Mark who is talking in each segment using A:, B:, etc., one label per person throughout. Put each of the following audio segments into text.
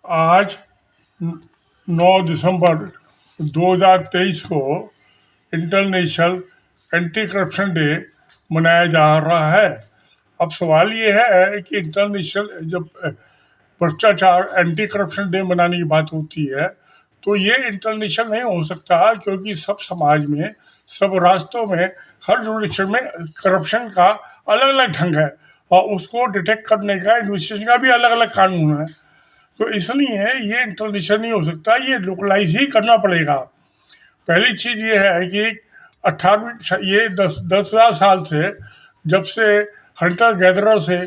A: आज 9 दिसंबर 2023 को international anti corruption day मनाया जा रहा है। अब सवाल ये है कि इंटरनेशनल जब भ्रष्टाचार एंटी करप्शन डे मनाने की बात होती है तो ये इंटरनेशनल नहीं हो सकता, क्योंकि सब समाज में, सब राष्ट्रों में, हर जुरिडिक्शन में करप्शन का अलग अलग ढंग है और उसको डिटेक्ट करने का, इन्वेस्टिगेशन का भी अलग अलग कानून है। तो इसलिए ये इंटरनेशनल नहीं हो सकता, ये लोकलाइज ही करना पड़ेगा। पहली चीज़ ये है कि 18वीं ये 10,000 साल से, जब से हंटर गैदरर से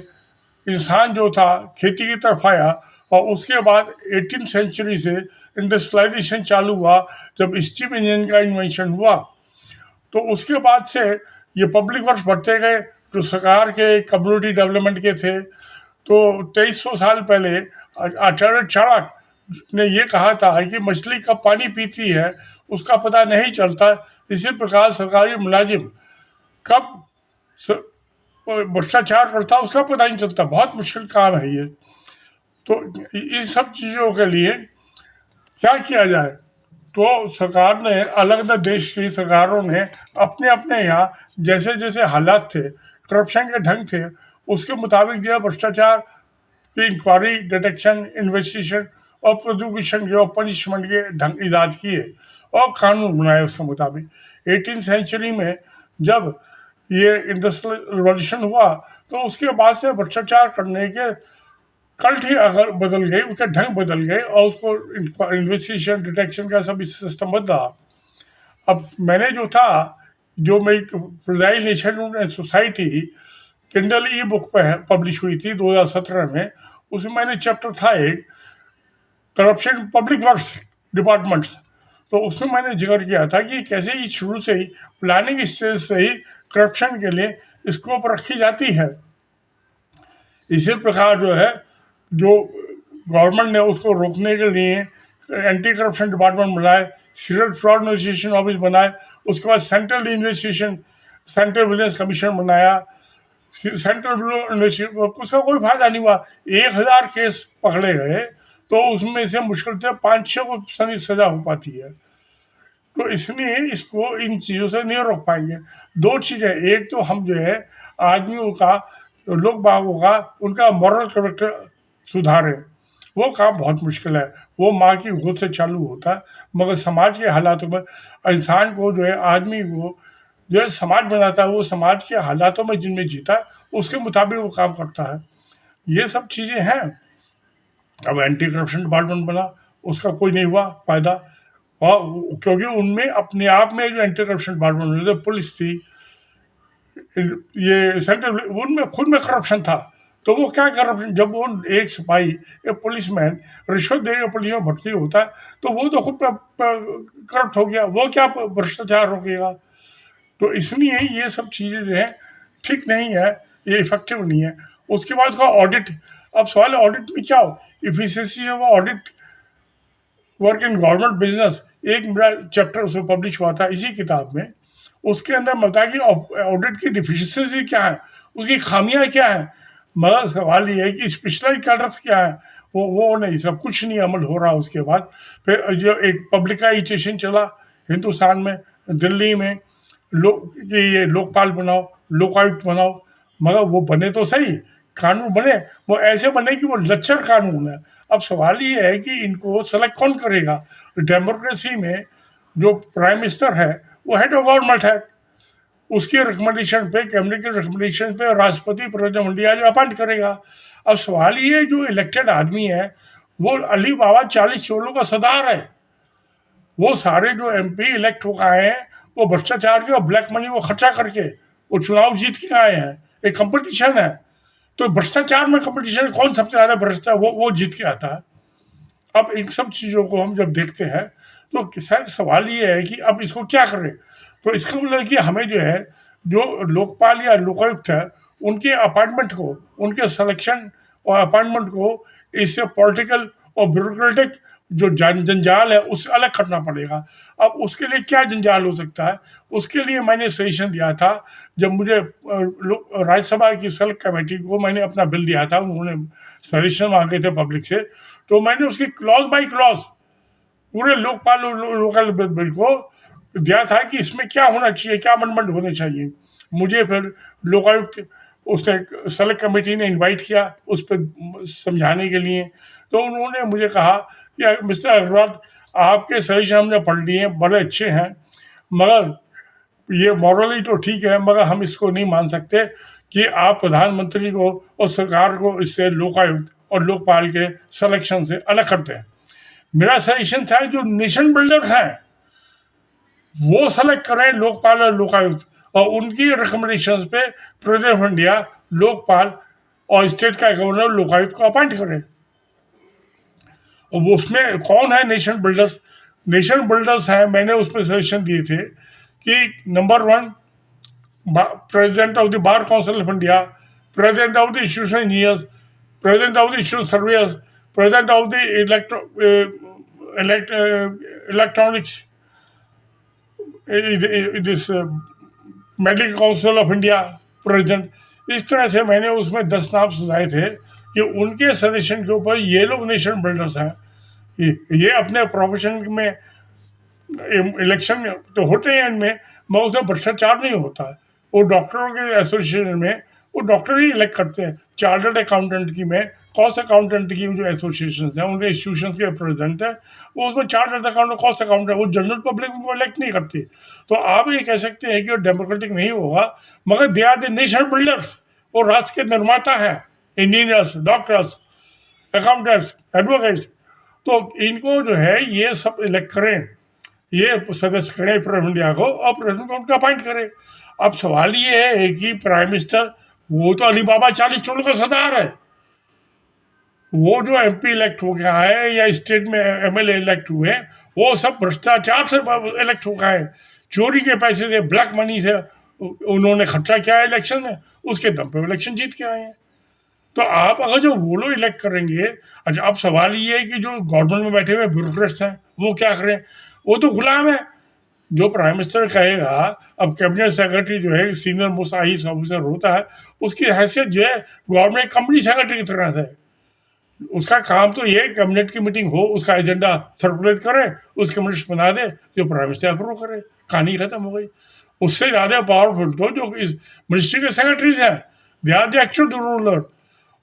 A: इंसान जो था खेती की तरफ आया, और उसके बाद 18th सेंचुरी से इंडस्ट्रियलाइजेशन चालू हुआ, जब स्टीम इंजन का इन्वेंशन हुआ, तो उसके बाद से ये पब्लिक वर्क्स बढ़ते गए जो सरकार के कम्युनिटी डेवलपमेंट के थे। तो 2300 साल पहले आचार्य चाणक्य ने ये कहा था कि मछली कब पानी पीती है उसका पता नहीं चलता, इसी प्रकार सरकारी मुलाजिम कब भ्रष्टाचार करता है उसका पता नहीं चलता। बहुत मुश्किल काम है ये। तो इन सब चीज़ों के लिए क्या किया जाए? तो सरकार ने, अलग अलग देश की सरकारों ने अपने अपने यहाँ जैसे जैसे हालात थे, करप्शन के ढंग थे, उसके मुताबिक जो है भ्रष्टाचार की इंक्वायरी, डिटेक्शन, इन्वेस्टिगेशन और प्रोसिक्यूशन के और पनिशमेंट के ढंग ईजाद किए और कानून बनाए उसके मुताबिक। 18th सेंचुरी में जब ये इंडस्ट्रियल रिवॉल्यूशन हुआ तो उसके बाद से भ्रष्टाचार करने के कल्ट ही अगर बदल गई, उसके ढंग बदल गए और उसको इन्वेस्टिगेशन, डिटेक्शन का सभी सिस्टम बदला। अब मैंने जो था, जो मेरी fragile nation and society Kindle E book पे पब्लिश हुई थी 2017 में, उसमें मैंने चैप्टर था एक, करप्शन पब्लिक वर्क्स डिपार्टमेंट्स। तो उसमें मैंने जिक्र किया था कि कैसे ही शुरू से ही प्लानिंग स्टेज से ही करप्शन के लिए स्कोप रखी जाती है। इसी प्रकार जो है, जो गवर्नमेंट ने उसको रोकने के लिए एंटी करप्शन डिपार्टमेंट बनाए, सीरियल फ्रॉड इन्वेस्टिगेशन ऑफिस बनाए, उसके बाद central investigation, central vigilance commission बनाया। सेंट्रल ब्यूरो इन्वेस्टिगेशन, उसका कोई फायदा नहीं हुआ। 1,000 केस पकड़े गए तो उसमें से मुश्किल से 5-6 को सजा हो पाती है। तो इसलिए इसको, इन चीज़ों से नहीं रोक पाएंगे। दो चीज़ें, एक तो हम जो है आदमियों का, लोग बागों का, उनका मॉरल कैरेक्टर सुधारें। वो काम बहुत मुश्किल है, वो माँ की गोद से चालू होता है। मगर समाज के हालातों में इंसान को जो है, आदमी को जो है समाज बनाता है, वो समाज के हालातों में जिनमें जीता है उसके मुताबिक वो काम करता है। ये सब चीज़ें हैं। अब एंटी करप्शन डिपार्टमेंट बना, उसका कोई नहीं हुआ फायदा, और क्योंकि उनमें अपने आप में जो एंटी करप्शन डिपार्टमेंट जो पुलिस थी, ये सेंट्रल, उनमें खुद में करप्शन था। तो वो क्या करप्शन, जब वो एक सिपाही, एक पुलिसमैन रिश्वत देकर पुलिस में भर्ती होता है तो वो तो खुद करप्ट हो गया, वो क्या भ्रष्टाचार रोकेगा? तो इसलिए ये सब चीज़ें जो है ठीक नहीं है, ये इफेक्टिव नहीं है। उसके बाद का ऑडिट। अब सवाल है ऑडिट में क्या हो, इफिशिएंसी है वो audit work in government business. एक मेरा चैप्टर उसमें पब्लिश हुआ था इसी किताब में, उसके अंदर बताया कि ऑडिट की डिफिशिएंसी क्या है, उसकी खामियां क्या हैं। मगर सवाल ये है कि स्पेशलाइज कैडर्स क्या है, वो नहीं, सब कुछ नहीं अमल हो रहा। उसके बाद फिर जो एक पब्लिकाइजेशन चला हिंदुस्तान में, दिल्ली में, लोग कि ये लोकपाल बनाओ, लोकायुक्त बनाओ, मगर वो बने तो सही, कानून बने, वो ऐसे बने कि वो लच्चर कानून है। अब सवाल ये है कि इनको सेलेक्ट कौन करेगा? डेमोक्रेसी में जो प्राइम मिनिस्टर है वो हेड ऑफ गवर्नमेंट है, उसकी रिकमेंडेशन पे, कैबिनेट के रिकमेंडेशन पे राष्ट्रपति प्रेसिडेंट इंडिया जो अपॉइंट करेगा। अब सवाल ये, जो इलेक्टेड आदमी है वो अली बाबा 40 चोरों का सरदार है। वो सारे जो एमपी इलेक्ट हो आए हैं वो भ्रष्टाचार के और ब्लैक मनी को खर्चा करके वो चुनाव जीत के आए हैं। एक कंपटीशन है, तो भ्रष्टाचार में कंपटीशन, कौन सबसे ज़्यादा भ्रष्ट है वो जीत के आता है। अब इन सब चीज़ों को हम जब देखते हैं तो शायद सवाल ये है कि अब इसको क्या करें। तो इसका मतलब है कि हमें जो है, जो लोकपाल या लोकायुक्त है, उनके अपॉइंटमेंट को, उनके सिलेक्शन और अपॉइंटमेंट को इससे पॉलिटिकल और ब्यूरोक्रेटिक जो जंजाल है उससे अलग करना पड़ेगा। अब उसके लिए क्या जंजाल हो सकता है, उसके लिए मैंने सजेशन दिया था। जब मुझे राज्यसभा की सेलेक्ट कमेटी को मैंने अपना बिल दिया था, उन्होंने सजेशन मांगे थे पब्लिक से, तो मैंने उसकी क्लॉज बाय क्लॉज पूरे लोकपाल लोकल बिल को दिया था कि इसमें क्या होना चाहिए, क्या अमेंडमेंट होने चाहिए। मुझे फिर लोकायुक्त उसने सेलेक्ट कमेटी ने इनवाइट किया उस पर समझाने के लिए। तो उन्होंने मुझे कहा कि मिस्टर अग्रवाल, आपके सजेशन हमने पढ़ लिए हैं, बड़े अच्छे हैं, मगर ये मॉरली तो ठीक है, मगर हम इसको नहीं मान सकते कि आप प्रधानमंत्री को और सरकार को इससे लोकायुक्त और लोकपाल के सिलेक्शन से अलग करते हैं। मेरा सजेशन था जो नेशन बिल्डर हैं वो सेलेक्ट करें लोकपाल और लोकायुक्त, और उनकी रिकमेंडेशन पे प्रेसिडेंट ऑफ इंडिया लोकपाल और स्टेट का गवर्नर लोकायुक्त को अपॉइंट करें। और वो उसमें कौन है नेशन बिल्डर्स? नेशन बिल्डर्स हैं, मैंने उसमें सजेशन दिए थे कि number 1 president of the bar council of India, president of the institution engineers, president of the institution surveyor's, president of the electronics this medical council of India president. इस तरह से मैंने उसमें 10 नाम सुझाए थे कि उनके सजेशन के ऊपर ये लोग नेशन बिल्डर्स हैं। ये अपने प्रोफेशन में इलेक्शन तो होते हैं इनमें, मगर उसमें भ्रष्टाचार नहीं होता है। वो डॉक्टरों के एसोसिएशन में वो डॉक्टर ही इलेक्ट करते हैं। चार्टर्ड अकाउंटेंट की में कॉस्ट अकाउंटेंट की जो एसोसिएशन हैं उनके इंस्टीट्यूशन के प्रेसिडेंट है, वो उसमें चार्टर्ड अकाउंटेंट कॉस्ट अकाउंटेंट, वो जनरल पब्लिक उनको इलेक्ट नहीं करती। तो आप ये कह सकते हैं कि वो डेमोक्रेटिक नहीं होगा, मगर they are the nation builders. वो राष्ट्र के निर्माता हैं, इंजीनियर्स, डॉक्टर्स, अकाउंटेंट्स, एडवोकेट्स। तो इनको जो है ये सब इलेक्ट करें, ये सदस्य करें प्रेसिडेंट इंडिया को, और प्रेसिडेंट को उनका अपॉइंट करें। अब सवाल ये है कि प्राइम मिनिस्टर वो तो अली बाबा 40 चोलों का सरदार है। वो जो एमपी इलेक्ट हो गया है या स्टेट में एमएलए इलेक्ट हुए, वो सब भ्रष्टाचार से इलेक्ट हो गए हैं। चोरी के पैसे से, ब्लैक मनी से उन्होंने खर्चा किया है इलेक्शन में, उसके दम पे इलेक्शन जीत के आए हैं। तो आप अगर जो वो लोग इलेक्ट करेंगे, अच्छा अब सवाल ये है कि जो गवर्नमेंट में बैठे हुए ब्यूरोक्रेट्स हैं वो क्या करें? वो तो गुलाम है। जो प्राइम मिनिस्टर कहेगा, अब कैबिनेट सेक्रेटरी जो है सीनियर मोस्ट आईएएस ऑफिसर होता है, उसकी हैसियत जो है गवर्नमेंट कंपनी सेक्रेटरी की तरह से। उसका काम तो ये कैबिनेट की मीटिंग हो, उसका एजेंडा सर्कुलेट करे, उसके मिनिट्स बना दे, जो प्राइम मिनिस्टर अप्रूव करे, कहानी खत्म हो गई। उससे ज़्यादा पावरफुल तो जो इस मिनिस्ट्री के सेक्रेटरीज हैं, they are the actual ruler.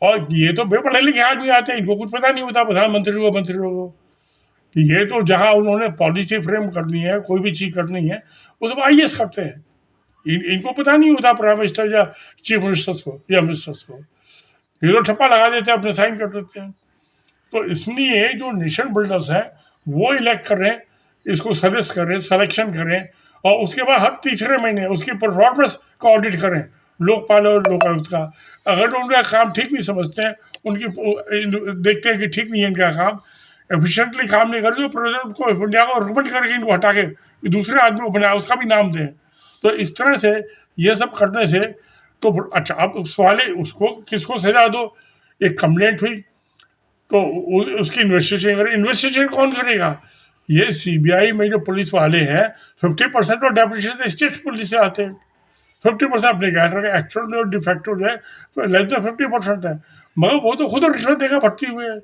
A: और ये तो बेपढ़े लिखे आदमी आते हैं, इनको कुछ पता नहीं होता प्रधानमंत्री को, मंत्रियों को। ये तो जहाँ उन्होंने पॉलिसी फ्रेम करनी है, कोई भी चीज़ करनी है, वो सब आईएएस करते हैं। इनको पता नहीं होता प्राइम मिनिस्टर या चीफ मिनिस्टर्स को या मिनिस्टर्स को। ये तो ठप्पा लगा देते हैं, अपने साइन कर देते हैं। तो इसलिए जो नेशन बिल्डर्स हैं वो इलेक्ट करें, इसको सजेस्ट करें, सिलेक्शन करें, और उसके बाद हर तीसरे महीने उसकी परफॉर्मेंस का ऑडिट करें, लोकपाल और लोकायुक्त का। अगर तो उनका काम ठीक नहीं समझते हैं, उनकी देखते हैं कि ठीक नहीं है इनका काम, एफिशिएंटली काम नहीं करते, तो प्रेसिडेंट को इंडिया को रिकमेंड करके इनको हटा के दूसरे आदमी को बनाया, उसका भी नाम दें। तो इस तरह से ये सब करने से तो अच्छा, अब सवाल है उसको किसको सजा दो। एक कंप्लेंट हुई तो उसकी इन्वेस्टिगेशन करें। इन्वेस्टिगेशन कौन करेगा? ये सीबीआई में जो पुलिस वाले हैं, 50% तो डेपुटेशन स्टेट पुलिस से आते हैं, 50% अपने कैडर के। एक्चुअल में डिफेक्टिव जो है तो लेस देन 50% है, मगर वो तो खुद रिश्वत देकर भर्ती हुए हैं।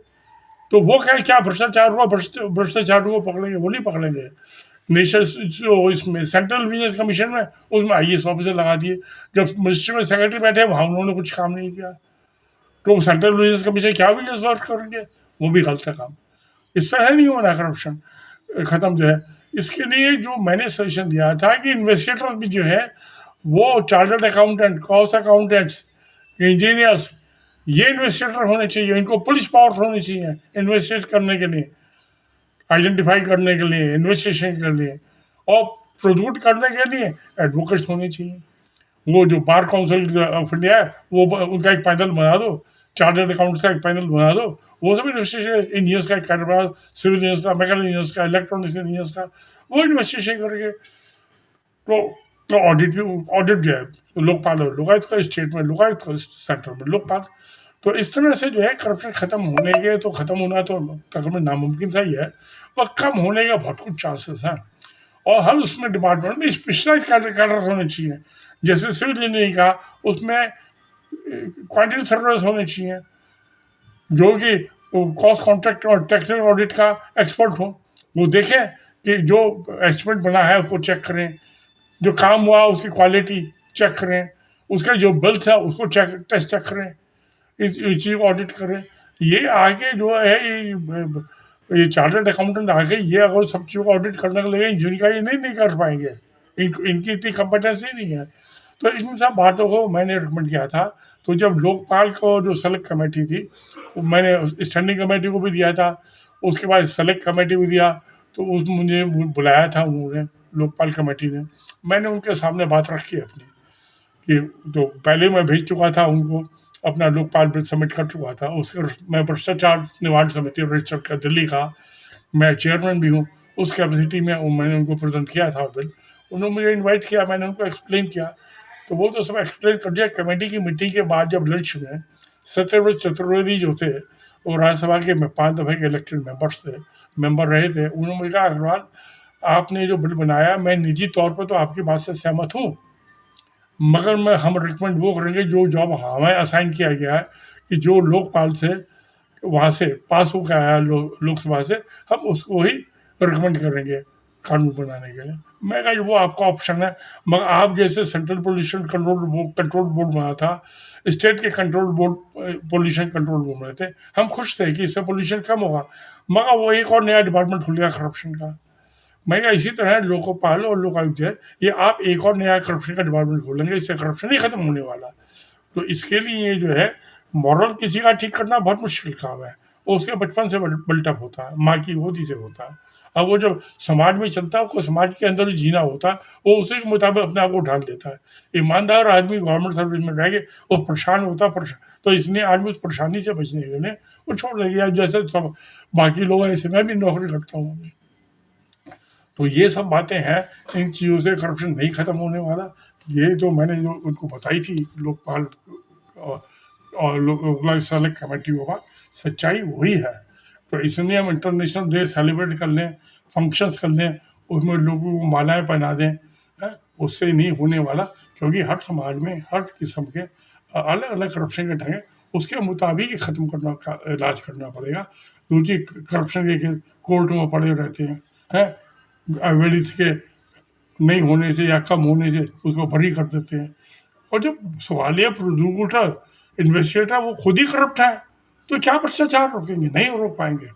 A: तो वो क्या भ्रष्टाचार हुआ, भ्रष्टाचार को पकड़ेंगे? वो नहीं पकड़ेंगे। नेशनल जो इसमें सेंट्रल विजिलेंस कमीशन में, उसमें आईएएस ऑफिसर लगा दिए। जब मिनिस्ट्री में सेक्रेटरी बैठे वहाँ उन्होंने कुछ काम नहीं किया, तो सेंट्रल विजिलेंस कमीशन क्या विजिलेंस वर्क करेंगे? वो भी गलत है काम। इससे है नहीं होना करप्शन खत्म जो है। इसके लिए जो मैंने सजेशन दिया था कि इन्वेस्टिगेटर भी जो है वो chartered accountant, cost accountants, engineers, ये इन्वेस्टिगेटर होने चाहिए। इनको पुलिस पावर्स होनी चाहिए इन्वेस्टिगेट करने के लिए, आइडेंटिफाई करने के लिए, इन्वेस्टिगेशन के लिए, और प्रोसिक्यूट करने के लिए एडवोकेट्स होने चाहिए। वो जो बार काउंसिल ऑफ इंडिया है वो उनका एक पैनल बना दो, चार्टर्ड अकाउंट्स का एक पैनल बना दो, वो सब इन्वेस्टिगेशन, इंजीनियर्स का एक कार्यभार, सिविल इंजीनियर्स का, मैकेनिकल इंजीनियर्स का, इलेक्ट्रॉनिक्स इंजीनियर्स का, वो इन्वेस्टिगेशन करके तो ऑडिट भी, ऑडिट जो है लोकपाल और लोकायुक्त का, स्टेट में लोकायुक्त का, सेंट्रल में लोकपाल। तो इस तरह से जो है करप्शन ख़त्म होने के तो ख़त्म होना तो तकरीबन नामुमकिन सा ही है, वह कम होने का बहुत कुछ चांसेस हैं। और हर उसमें डिपार्टमेंट में स्पेशलाइज कैडर होने चाहिए। जैसे सिविल इंजीनियरिंग का, उसमें क्वांटिटी सर्वेयर्स होने चाहिए जो कि कॉस्ट कॉन्ट्रैक्ट और टेक्निकल ऑडिट का एक्सपर्ट हो। वो देखें कि जो एस्टिमेट बना है उसको चेक करें, जो काम हुआ उसकी क्वालिटी चेक करें, उसका जो बिल्स है उसको टेस्ट चेक करें, इस चीज़ को ऑडिट करें। ये आगे जो है ये चार्टर्ड अकाउंटेंट आगे ये अगर सब चीज़ों को ऑडिट करने के लिए इंजीनियरिंग का ये नहीं कर पाएंगे, इनकी इतनी कंपटेंसी नहीं है। तो इन सब बातों को मैंने रिकमेंड किया था। तो जब लोकपाल को जो सेलेक्ट कमेटी थी, वो मैंने स्टैंडिंग कमेटी को भी दिया था, उसके बाद सेलेक्ट कमेटी भी दिया। तो उस मुझे बुलाया था उन्होंने, लोकपाल कमेटी ने। मैंने उनके सामने बात रखी अपनी कि तो पहले मैं भेज चुका था उनको, अपना लोकपाल बिल सबमिट कर चुका था। उसके मैं भ्रष्टाचार निवारण समिति रजिस्टर का दिल्ली का मैं चेयरमैन भी हूँ। उस कैपेसिटी में मैंने उनको प्रेजेंट किया था बिल। उन्होंने मुझे इनवाइट किया, मैंने उनको एक्सप्लेन किया, तो वो तो सब एक्सप्लेन कर दिया। कमेटी की मीटिंग के बाद जब लंच में सत्यव्रत चतुर्वेदी जो थे, वो राज्यसभा के 5 दफ़े के इलेक्टेड मेंबर रहे थे, उन्होंने मुझे कहा, अग्रवाल आपने जो बिल बनाया, मैं निजी तौर पर तो आपकी बात से सहमत हूँ, मगर हम रिकमेंड वो करेंगे जो जॉब हमें असाइन किया गया है कि जो लोकपाल से वहाँ से पास होकर आया लोकसभा से, हम उसको ही रिकमेंड करेंगे कानून बनाने के लिए। मैं कहा वो आपका ऑप्शन है, मगर आप जैसे सेंट्रल पोल्यूशन कंट्रोल बोर्ड बना था, स्टेट के control board pollution control board में थे, हम खुश थे कि इससे पोल्यूशन कम होगा, मगर वो एक और नया डिपार्टमेंट खुल गया करप्शन का। मैं कहा इसी तरह लोकपाल और लोकायुक्त है, ये आप एक और नया करप्शन का डिपार्टमेंट खोलेंगे, इससे करप्शन नहीं खत्म होने वाला। तो इसके लिए जो है मॉरल किसी का ठीक करना बहुत मुश्किल काम है, वो उसके बचपन से बिल्टअप होता है, माँ की गोदी से होता है। अब वो जब समाज में चलता है, उसको समाज के अंदर ही जीना होता है, वो उसी के मुताबिक अपने आप को ढाल लेता है। ईमानदार आदमी गवर्नमेंट सर्विस में रह के वो परेशान होता है, तो इसलिए आदमी उस परेशानी से बचने के लिए वो छोड़ देगा। जैसे सब बाकी लोग हैं, ऐसे मैं भी नौकरी करता हूँ अभी। तो ये सब बातें हैं, इन चीज़ों से करप्शन नहीं ख़त्म होने वाला। ये जो मैंने जो उनको बताई थी लोकपाल और लोकपाल सेलेक्ट कमेटी के बाद, सच्चाई वही है। तो इसलिए हम इंटरनेशनल डे सेलिब्रेट कर लें, फंक्शंस कर लें, उसमें लोगों को मालाएं पहना दें, उससे नहीं होने वाला। क्योंकि हर समाज में हर किस्म के अलग अलग करप्शन के ढंग, उसके मुताबिक ही ख़त्म करना का इलाज करना पड़ेगा। दूसरी करप्शन के कोर्ट में पड़े रहते हैं, एविडेंस के नहीं होने से या कम होने से उसको बरी कर देते हैं। और जब सवालिया प्रोसिक्यूटर इन्वेस्टिगेटर वो खुद ही करप्ट है, तो क्या भ्रष्टाचार रोकेंगे? नहीं रोक पाएंगे।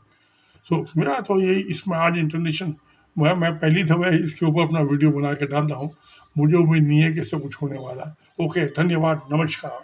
A: मेरा तो ये इसमें आज इंटरनेशनल मैं पहली दफ़ा इसके ऊपर अपना वीडियो बना के डाल रहा हूँ। मुझे उम्मीद नहीं है कि इससे कुछ होने वाला है। ओके, धन्यवाद, नमस्कार।